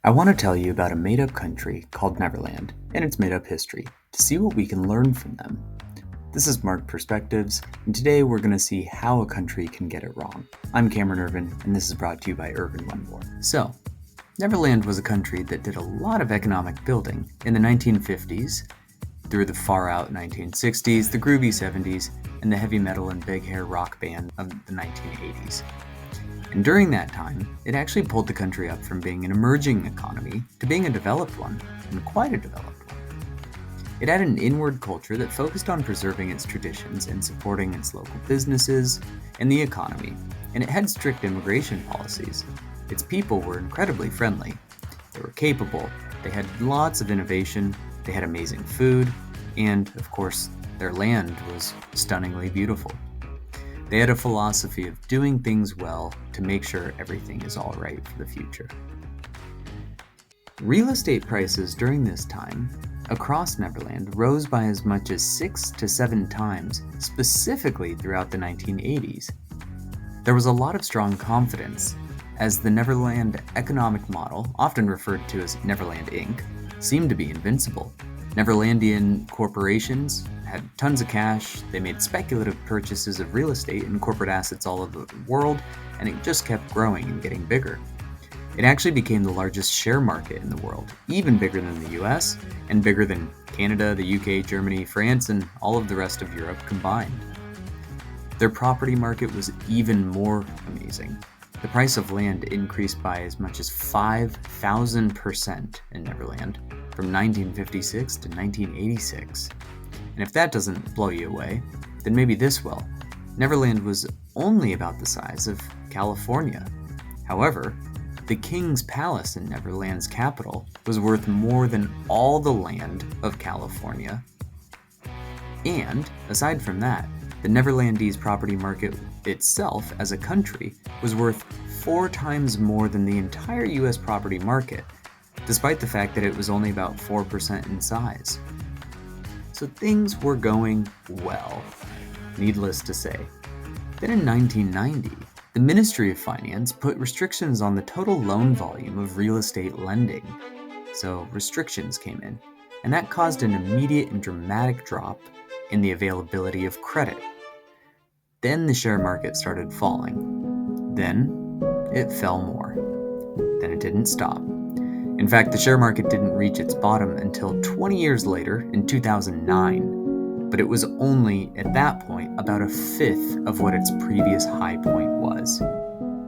I want to tell you about a made-up country called Neverland and its made-up history to see what we can learn from them. This is Mark Perspectives, and today we're going to see how a country can get it wrong. I'm Cameron Irvin, and this is brought to you by Irvin Wenmore. So, Neverland was a country that did a lot of economic building in the 1950s, through the far-out 1960s, the groovy 70s, and the heavy metal and big hair rock band of the 1980s. And during that time, it actually pulled the country up from being an emerging economy to being a developed one, and quite a developed one. It had an inward culture that focused on preserving its traditions and supporting its local businesses and the economy, and it had strict immigration policies. Its people were incredibly friendly. They were capable, they had lots of innovation, they had amazing food, and, of course, their land was stunningly beautiful. They had a philosophy of doing things well to make sure everything is all right for the future. Real estate prices during this time across Neverland rose by as much as 6 to 7 times, specifically throughout the 1980s. There was a lot of strong confidence, as the Neverland economic model, often referred to as Neverland Inc., seemed to be invincible. Neverlandian corporations had tons of cash, they made speculative purchases of real estate and corporate assets all over the world, and it just kept growing and getting bigger. It actually became the largest share market in the world, even bigger than the US, and bigger than Canada, the UK, Germany, France, and all of the rest of Europe combined. Their property market was even more amazing. The price of land increased by as much as 5,000% in Neverland from 1956 to 1986. And if that doesn't blow you away, then maybe this will. Neverland was only about the size of California. However, the King's Palace in Neverland's capital was worth more than all the land of California. And, aside from that, the Neverlandese property market itself as a country was worth 4 times more than the entire US property market, despite the fact that it was only about 4% in size. So things were going well, needless to say. Then in 1990, the Ministry of Finance put restrictions on the total loan volume of real estate lending. So restrictions came in, and that caused an immediate and dramatic drop in the availability of credit. Then the share market started falling. Then it fell more. Then it didn't stop. In fact, the share market didn't reach its bottom until 20 years later in 2009, but it was only at that point about 1/5 of what its previous high point was.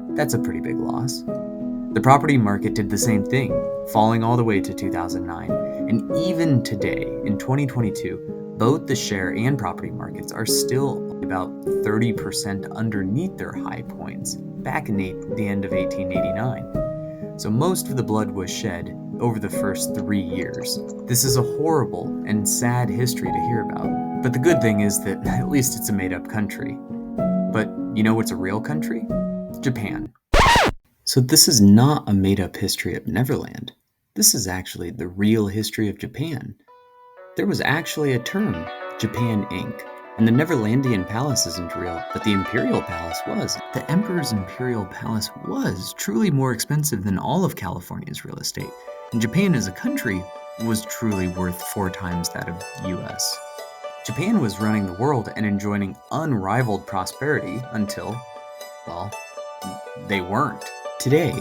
That's a pretty big loss. The property market did the same thing, falling all the way to 2009, and even today, in 2022, both the share and property markets are still about 30% underneath their high points back in the end of 1889. So most of the blood was shed over the first 3 years. This is a horrible and sad history to hear about. But the good thing is that at least it's a made-up country. But you know what's a real country? Japan. So this is not a made-up history of Neverland. This is actually the real history of Japan. There was actually a term, Japan Inc., and the Neverlandian Palace isn't real, but the Imperial Palace was. The Emperor's Imperial Palace was truly more expensive than all of California's real estate, and Japan as a country was truly worth 4 times that of US. Japan was running the world and enjoying unrivaled prosperity until, well, they weren't. Today,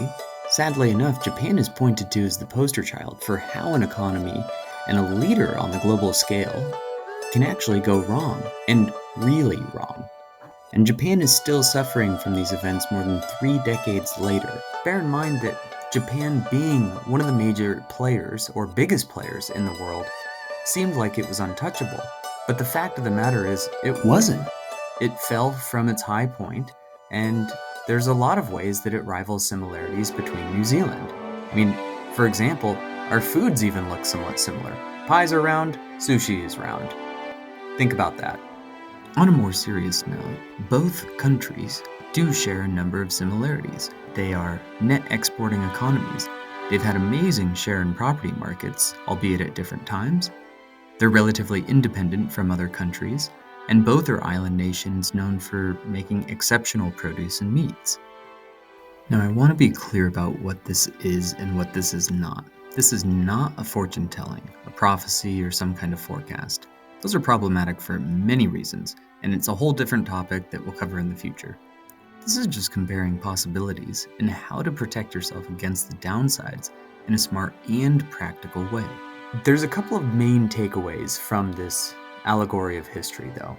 sadly enough, Japan is pointed to as the poster child for how an economy and a leader on the global scale can actually go wrong, and really wrong. And Japan is still suffering from these events more than 3 decades later. Bear in mind that Japan, being one of the major players, or biggest players in the world, seemed like it was untouchable. But the fact of the matter is, it wasn't. It fell from its high point, and there's a lot of ways that it rivals similarities between New Zealand. I mean, for example, our foods even look somewhat similar. Pies are round, sushi is round. Think about that. On a more serious note, both countries do share a number of similarities. They are net exporting economies. They've had amazing share and property markets, albeit at different times. They're relatively independent from other countries, and both are island nations known for making exceptional produce and meats. Now, I want to be clear about what this is and what this is not. This is not a fortune telling, a prophecy, or some kind of forecast. Those are problematic for many reasons, and it's a whole different topic that we'll cover in the future. This is just comparing possibilities and how to protect yourself against the downsides in a smart and practical way. There's a couple of main takeaways from this allegory of history, though.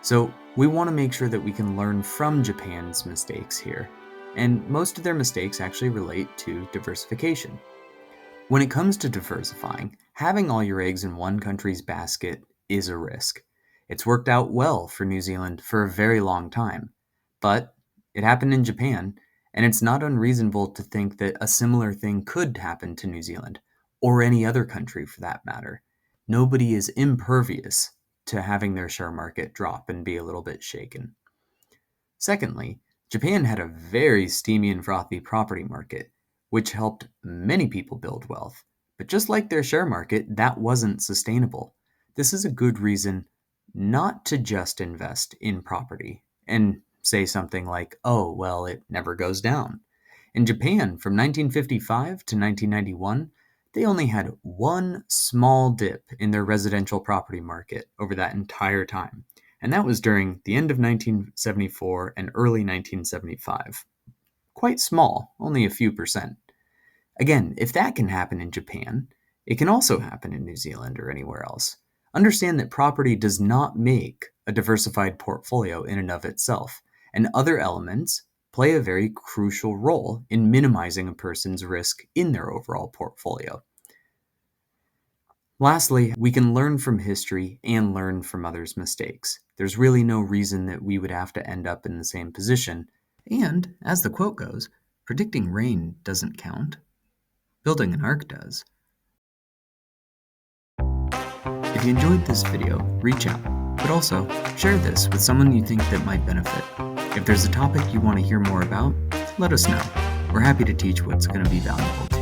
So, we want to make sure that we can learn from Japan's mistakes here, and most of their mistakes actually relate to diversification. When it comes to diversifying, having all your eggs in one country's basket is a risk. It's worked out well for New Zealand for a very long time, but it happened in Japan, and it's not unreasonable to think that a similar thing could happen to New Zealand, or any other country for that matter. Nobody is impervious to having their share market drop and be a little bit shaken. Secondly, Japan had a very steamy and frothy property market, which helped many people build wealth. But just like their share market, that wasn't sustainable. This is a good reason not to just invest in property and say something like, oh, well, it never goes down. In Japan, from 1955 to 1991, they only had one small dip in their residential property market over that entire time, and that was during the end of 1974 and early 1975. Quite small, only a few percent. Again, if that can happen in Japan, it can also happen in New Zealand or anywhere else. Understand that property does not make a diversified portfolio in and of itself, and other elements play a very crucial role in minimizing a person's risk in their overall portfolio. Lastly, we can learn from history and learn from others' mistakes. There's really no reason that we would have to end up in the same position. And, as the quote goes, predicting rain doesn't count. Building an ark does. If you enjoyed this video, reach out, but also share this with someone you think that might benefit. If there's a topic you want to hear more about, let us know. We're happy to teach what's going to be valuable.